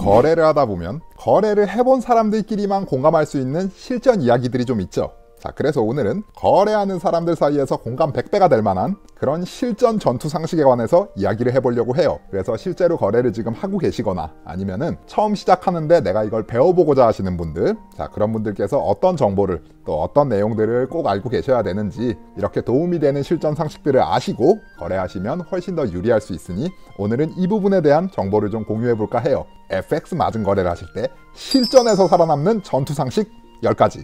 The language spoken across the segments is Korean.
거래를 하다 보면 거래를 해본 사람들끼리만 공감할 수 있는 실전 이야기들이 좀 있죠. 자, 그래서 오늘은 거래하는 사람들 사이에서 공감 100배가 될 만한 그런 실전 전투 상식에 관해서 이야기를 해보려고 해요. 그래서 실제로 거래를 지금 하고 계시거나 아니면은 처음 시작하는데 내가 이걸 배워보고자 하시는 분들, 자, 그런 분들께서 어떤 정보를 또 어떤 내용들을 꼭 알고 계셔야 되는지 이렇게 도움이 되는 실전 상식들을 아시고 거래하시면 훨씬 더 유리할 수 있으니 오늘은 이 부분에 대한 정보를 좀 공유해볼까 해요. FX 맞은 거래를 하실 때 실전에서 살아남는 전투 상식 10가지.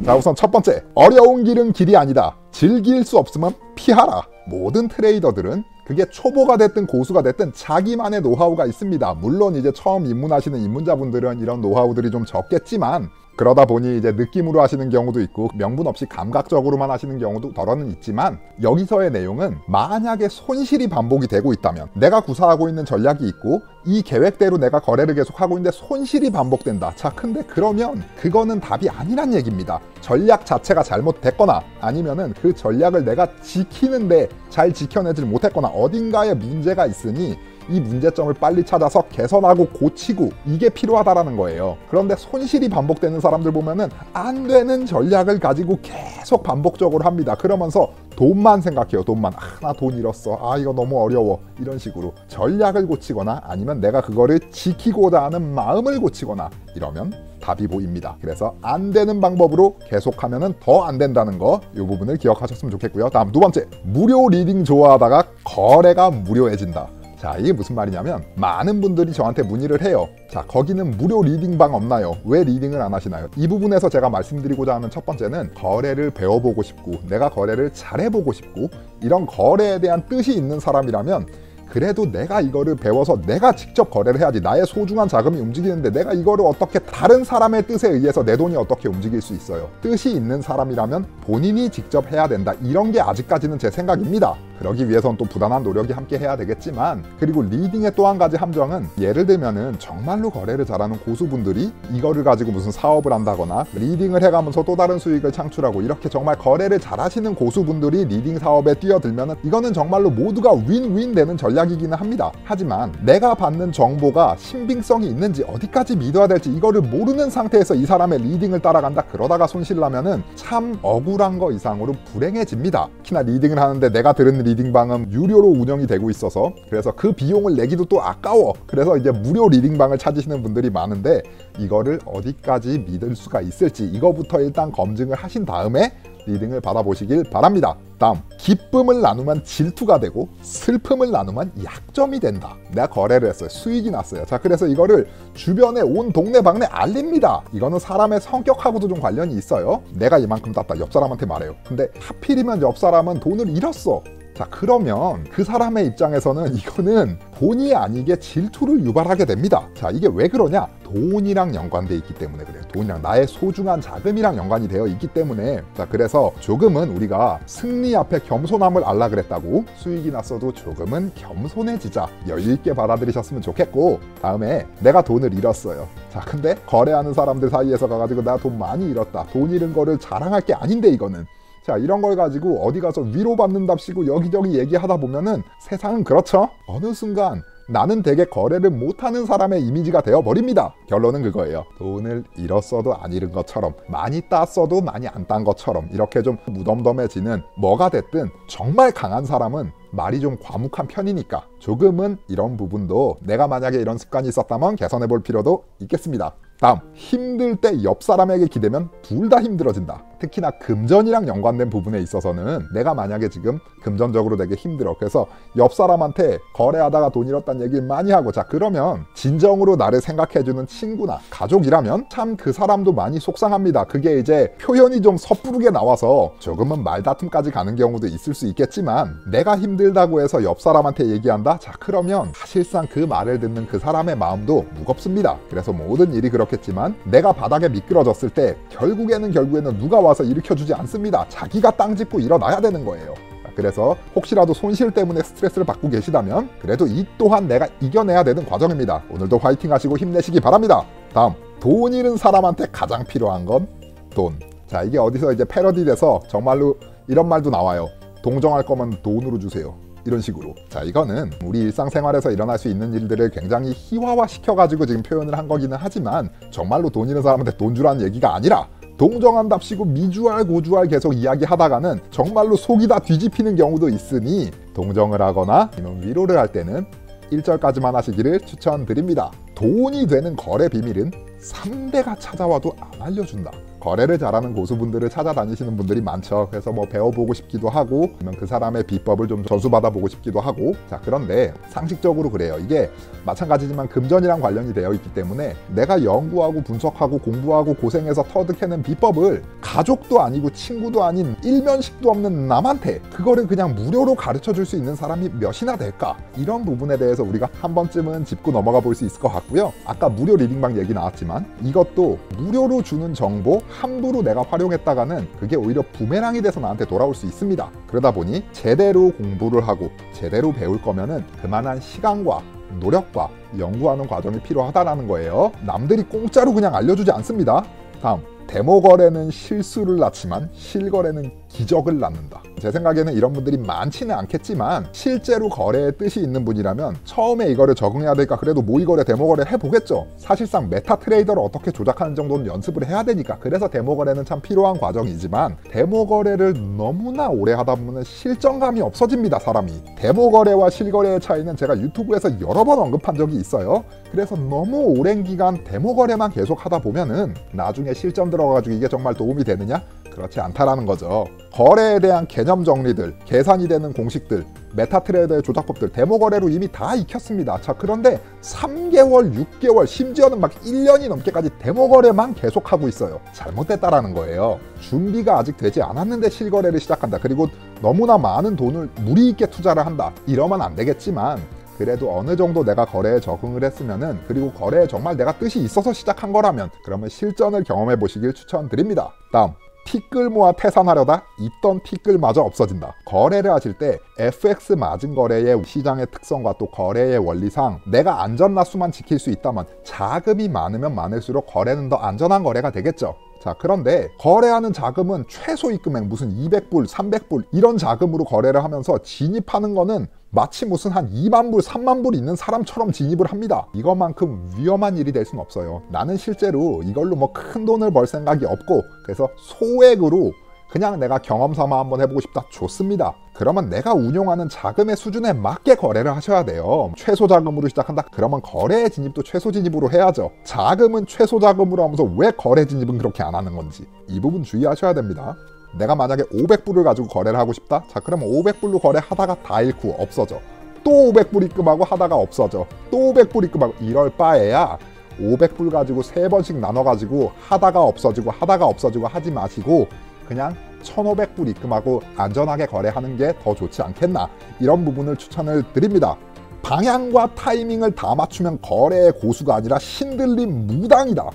자, 우선 첫 번째, 어려운 길은 길이 아니다. 즐길 수 없으면 피하라. 모든 트레이더들은 그게 초보가 됐든 고수가 됐든 자기만의 노하우가 있습니다. 물론 이제 처음 입문하시는 입문자분들은 이런 노하우들이 좀 적겠지만 그러다 보니 이제 느낌으로 하시는 경우도 있고 명분 없이 감각적으로만 하시는 경우도 덜어는 있지만 여기서의 내용은 만약에 손실이 반복이 되고 있다면 내가 구사하고 있는 전략이 있고 이 계획대로 내가 거래를 계속하고 있는데 손실이 반복된다. 자, 근데 그러면 그거는 답이 아니란 얘기입니다. 전략 자체가 잘못됐거나 아니면은 그 전략을 내가 지키는데 잘 지켜내질 못했거나 어딘가에 문제가 있으니 이 문제점을 빨리 찾아서 개선하고 고치고 이게 필요하다라는 거예요. 그런데 손실이 반복되는 사람들 보면은 안 되는 전략을 가지고 계속 반복적으로 합니다. 그러면서 돈만 생각해요. 돈만. 나 돈 잃었어. 이거 너무 어려워. 이런 식으로 전략을 고치거나 아니면 내가 그거를 지키고자 하는 마음을 고치거나 이러면 답이 보입니다. 그래서 안 되는 방법으로 계속하면은 더 안 된다는 거, 이 부분을 기억하셨으면 좋겠고요. 다음 두 번째, 무료 리딩 좋아하다가 거래가 무료해진다. 자, 이게 무슨 말이냐면 많은 분들이 저한테 문의를 해요. 자, 거기는 무료 리딩방 없나요? 왜 리딩을 안 하시나요? 이 부분에서 제가 말씀드리고자 하는 첫 번째는 거래를 배워보고 싶고 내가 거래를 잘해보고 싶고 이런 거래에 대한 뜻이 있는 사람이라면 그래도 내가 이거를 배워서 내가 직접 거래를 해야지. 나의 소중한 자금이 움직이는데 내가 이거를 어떻게 다른 사람의 뜻에 의해서 내 돈이 어떻게 움직일 수 있어요? 뜻이 있는 사람이라면 본인이 직접 해야 된다. 이런 게 아직까지는 제 생각입니다. 그러기 위해선 또 부단한 노력이 함께 해야 되겠지만, 그리고 리딩의 또 한 가지 함정은 예를 들면은 정말로 거래를 잘하는 고수분들이 이거를 가지고 무슨 사업을 한다거나 리딩을 해가면서 또 다른 수익을 창출하고 이렇게 정말 거래를 잘하시는 고수분들이 리딩 사업에 뛰어들면은 이거는 정말로 모두가 윈윈 되는 전략이기는 합니다. 하지만 내가 받는 정보가 신빙성이 있는지 어디까지 믿어야 될지 이거를 모르는 상태에서 이 사람의 리딩을 따라간다. 그러다가 손실나면은 참 억울한 거 이상으로 불행해집니다. 특히나 리딩을 하는데 내가 들은 리딩방은 유료로 운영이 되고 있어서 그래서 그 비용을 내기도 또 아까워. 그래서 이제 무료 리딩방을 찾으시는 분들이 많은데 이거를 어디까지 믿을 수가 있을지 이거부터 일단 검증을 하신 다음에 리딩을 받아보시길 바랍니다. 다음, 기쁨을 나누면 질투가 되고 슬픔을 나누면 약점이 된다. 내가 거래를 했어요. 수익이 났어요. 자, 그래서 이거를 주변에 온 동네방네 알립니다. 이거는 사람의 성격하고도 좀 관련이 있어요. 내가 이만큼 땄다. 옆 사람한테 말해요. 근데 하필이면 옆 사람은 돈을 잃었어. 자, 그러면 그 사람의 입장에서는 이거는 본의 아니게 질투를 유발하게 됩니다. 자, 이게 왜 그러냐? 돈이랑 연관돼 있기 때문에 그래요. 돈이랑 나의 소중한 자금이랑 연관이 되어 있기 때문에. 자, 그래서 조금은 우리가 승리 앞에 겸손함을 알라 그랬다고 수익이 났어도 조금은 겸손해지자. 여유 있게 받아들이셨으면 좋겠고, 다음에 내가 돈을 잃었어요. 자, 근데 거래하는 사람들 사이에서 가가지고 나 돈 많이 잃었다. 돈 잃은 거를 자랑할 게 아닌데 이거는. 자, 이런 걸 가지고 어디 가서 위로받는답시고 여기저기 얘기하다 보면은 세상은 그렇죠. 어느 순간 나는 되게 거래를 못하는 사람의 이미지가 되어버립니다. 결론은 그거예요. 돈을 잃었어도 안 잃은 것처럼, 많이 땄어도 많이 안 딴 것처럼 이렇게 좀 무덤덤해지는, 뭐가 됐든 정말 강한 사람은 말이 좀 과묵한 편이니까 조금은 이런 부분도 내가 만약에 이런 습관이 있었다면 개선해 볼 필요도 있겠습니다. 다음, 힘들 때 옆 사람에게 기대면 둘 다 힘들어진다. 특히나 금전이랑 연관된 부분에 있어서는 내가 만약에 지금 금전적으로 되게 힘들어. 그래서 옆 사람한테 거래하다가 돈 잃었다는 얘기를 많이 하고, 자, 그러면 진정으로 나를 생각해주는 친구나 가족이라면 참 그 사람도 많이 속상합니다. 그게 이제 표현이 좀 섣부르게 나와서 조금은 말다툼까지 가는 경우도 있을 수 있겠지만, 내가 힘들다고 해서 옆 사람한테 얘기한다? 자, 그러면 사실상 그 말을 듣는 그 사람의 마음도 무겁습니다. 그래서 모든 일이 그렇겠지만 내가 바닥에 미끄러졌을 때 결국에는 누가 와서 일으켜주지 않습니다. 자기가 땅 짚고 일어나야 되는 거예요. 그래서 혹시라도 손실 때문에 스트레스를 받고 계시다면 그래도 이 또한 내가 이겨내야 되는 과정입니다. 오늘도 화이팅 하시고 힘내시기 바랍니다. 다음, 돈 잃은 사람한테 가장 필요한 건 돈. 자, 이게 어디서 이제 패러디 돼서 정말로 이런 말도 나와요. 동정할 거면 돈으로 주세요. 이런 식으로. 자, 이거는 우리 일상생활에서 일어날 수 있는 일들을 굉장히 희화화 시켜가지고 지금 표현을 한 거기는 하지만 정말로 돈 있는 사람한테 돈 주라는 얘기가 아니라 동정한답시고 미주알 고주알 계속 이야기하다가는 정말로 속이 다 뒤집히는 경우도 있으니 동정을 하거나 아니면 위로를 할 때는 1절까지만 하시기를 추천드립니다. 돈이 되는 거래 비밀은 3대가 찾아와도 안 알려준다. 거래를 잘하는 고수분들을 찾아다니시는 분들이 많죠. 그래서 뭐 배워보고 싶기도 하고 아니면 그 사람의 비법을 좀 전수받아보고 싶기도 하고. 자, 그런데 상식적으로 그래요. 이게 마찬가지지만 금전이랑 관련이 되어 있기 때문에 내가 연구하고 분석하고 공부하고 고생해서 터득해낸 비법을 가족도 아니고 친구도 아닌 일면식도 없는 남한테 그거를 그냥 무료로 가르쳐줄 수 있는 사람이 몇이나 될까? 이런 부분에 대해서 우리가 한 번쯤은 짚고 넘어가 볼 수 있을 것 같고요. 아까 무료 리딩방 얘기 나왔지만 이것도 무료로 주는 정보 함부로 내가 활용했다가는 그게 오히려 부메랑이 돼서 나한테 돌아올 수 있습니다. 그러다 보니 제대로 공부를 하고 제대로 배울 거면은 그만한 시간과 노력과 연구하는 과정이 필요하다라는 거예요. 남들이 공짜로 그냥 알려주지 않습니다. 다음, 데모 거래는 실수를 낳지만 실거래는 기적을 낳는다. 제 생각에는 이런 분들이 많지는 않겠지만 실제로 거래에 뜻이 있는 분이라면 처음에 이거를 적응해야 되니까 그래도 모의거래, 데모거래 해보겠죠. 사실상 메타 트레이더를 어떻게 조작하는 정도는 연습을 해야 되니까. 그래서 데모거래는 참 필요한 과정이지만 데모거래를 너무나 오래 하다 보면 실전감이 없어집니다, 사람이. 데모거래와 실거래의 차이는 제가 유튜브에서 여러 번 언급한 적이 있어요. 그래서 너무 오랜 기간 데모거래만 계속 하다 보면은 나중에 실전 들어가지고 이게 정말 도움이 되느냐? 그렇지 않다라는 거죠. 거래에 대한 개념 정리들, 계산이 되는 공식들, 메타트레이더의 조작법들, 데모거래로 이미 다 익혔습니다. 자, 그런데 3개월, 6개월, 심지어는 막 1년이 넘게까지 데모거래만 계속하고 있어요. 잘못됐다라는 거예요. 준비가 아직 되지 않았는데 실거래를 시작한다. 그리고 너무나 많은 돈을 무리 있게 투자를 한다. 이러면 안 되겠지만 그래도 어느 정도 내가 거래에 적응을 했으면은, 그리고 거래에 정말 내가 뜻이 있어서 시작한 거라면 그러면 실전을 경험해 보시길 추천드립니다. 다음, 티끌 모아 태산하려다 있던 티끌마저 없어진다. 거래를 하실 때 FX 마진 거래의 시장의 특성과 또 거래의 원리상 내가 안전라수만 지킬 수 있다면 자금이 많으면 많을수록 거래는 더 안전한 거래가 되겠죠. 자, 그런데 거래하는 자금은 최소 입금액 무슨 200불, 300불 이런 자금으로 거래를 하면서 진입하는 거는 마치 무슨 한 2만 불, 3만 불 있는 사람처럼 진입을 합니다. 이것만큼 위험한 일이 될 수는 없어요. 나는 실제로 이걸로 뭐 큰 돈을 벌 생각이 없고 그래서 소액으로 그냥 내가 경험 삼아 한번 해보고 싶다. 좋습니다. 그러면 내가 운용하는 자금의 수준에 맞게 거래를 하셔야 돼요. 최소 자금으로 시작한다? 그러면 거래 진입도 최소 진입으로 해야죠. 자금은 최소 자금으로 하면서 왜 거래 진입은 그렇게 안 하는 건지 이 부분 주의하셔야 됩니다. 내가 만약에 500불을 가지고 거래를 하고 싶다? 자, 그러면 500불로 거래하다가 다 잃고 없어져. 또 500불 입금하고 하다가 없어져. 또 500불 입금하고. 이럴 바에야 500불 가지고 3번씩 나눠가지고 하다가 없어지고 하다가 없어지고 하지 마시고 그냥 1,500불 입금하고 안전하게 거래하는 게 더 좋지 않겠나, 이런 부분을 추천을 드립니다. 방향과 타이밍을 다 맞추면 거래의 고수가 아니라 신들림 무당이다.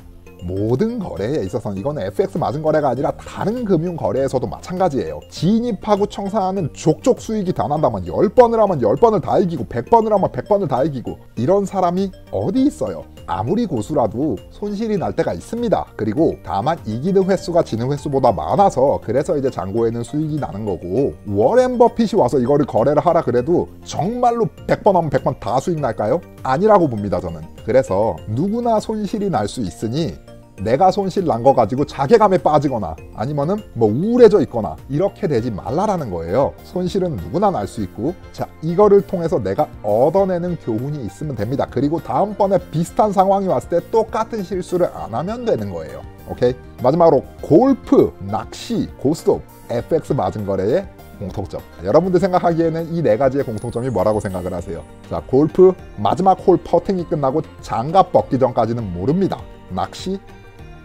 모든 거래에 있어서는 이거는 FX 맞은 거래가 아니라 다른 금융 거래에서도 마찬가지예요. 진입하고 청산하는 족족 수익이 다 난다면 10번을 하면 10번을 다 이기고 100번을 하면 100번을 다 이기고 이런 사람이 어디 있어요. 아무리 고수라도 손실이 날 때가 있습니다. 그리고 다만 이기는 횟수가 지는 횟수보다 많아서 그래서 이제 잔고에는 수익이 나는 거고, 워렌 버핏이 와서 이거를 거래를 하라 그래도 정말로 100번 하면 100번 다 수익 날까요? 아니라고 봅니다, 저는. 그래서 누구나 손실이 날 수 있으니 내가 손실 난 거 가지고 자괴감에 빠지거나 아니면은 뭐 우울해져 있거나 이렇게 되지 말라라는 거예요. 손실은 누구나 날 수 있고, 자, 이거를 통해서 내가 얻어내는 교훈이 있으면 됩니다. 그리고 다음번에 비슷한 상황이 왔을 때 똑같은 실수를 안 하면 되는 거예요. 오케이? 마지막으로 골프, 낚시, 고스톱, FX 맞은 거래의 공통점. 여러분들 생각하기에는 이 4가지의 공통점이 뭐라고 생각을 하세요? 자, 골프 마지막 홀 퍼팅이 끝나고 장갑 벗기 전까지는 모릅니다. 낚시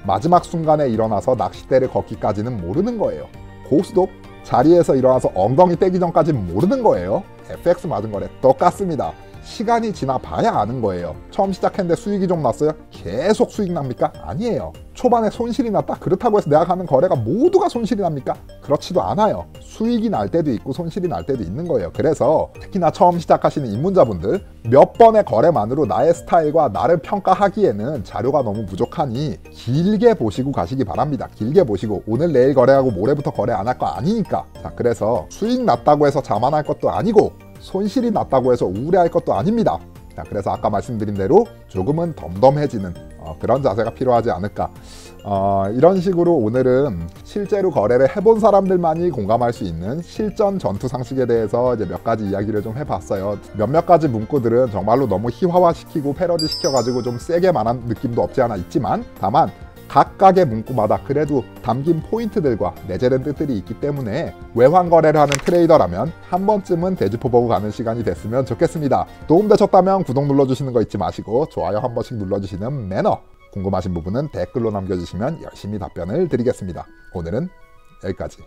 마지막 순간에 일어나서 낚싯대를 걷기까지는 모르는 거예요. 고스톱 자리에서 일어나서 엉덩이 떼기 전까지는 모르는 거예요. FX 맞은 거래 똑같습니다. 시간이 지나 봐야 아는 거예요. 처음 시작했는데 수익이 좀 났어요? 계속 수익 납니까? 아니에요. 초반에 손실이 났다? 그렇다고 해서 내가 가는 거래가 모두가 손실이 납니까? 그렇지도 않아요. 수익이 날 때도 있고 손실이 날 때도 있는 거예요. 그래서 특히나 처음 시작하시는 입문자분들, 몇 번의 거래만으로 나의 스타일과 나를 평가하기에는 자료가 너무 부족하니 길게 보시고 가시기 바랍니다. 길게 보시고, 오늘 내일 거래하고 모레부터 거래 안 할 거 아니니까. 자, 그래서 수익 났다고 해서 자만할 것도 아니고 손실이 났다고 해서 우울해할 것도 아닙니다. 자, 그래서 아까 말씀드린 대로 조금은 덤덤해지는 그런 자세가 필요하지 않을까. 이런 식으로 오늘은 실제로 거래를 해본 사람들만이 공감할 수 있는 실전 전투 상식에 대해서 이제 몇 가지 이야기를 좀 해봤어요. 몇몇 가지 문구들은 정말로 너무 희화화시키고 패러디 시켜가지고 좀 세게 말한 느낌도 없지 않아 있지만, 다만 각각의 문구마다 그래도 담긴 포인트들과 내재된 뜻들이 있기 때문에 외환 거래를 하는 트레이더라면 한 번쯤은 되짚어 보고 가는 시간이 됐으면 좋겠습니다. 도움되셨다면 구독 눌러주시는 거 잊지 마시고 좋아요 한 번씩 눌러주시는 매너, 궁금하신 부분은 댓글로 남겨주시면 열심히 답변을 드리겠습니다. 오늘은 여기까지.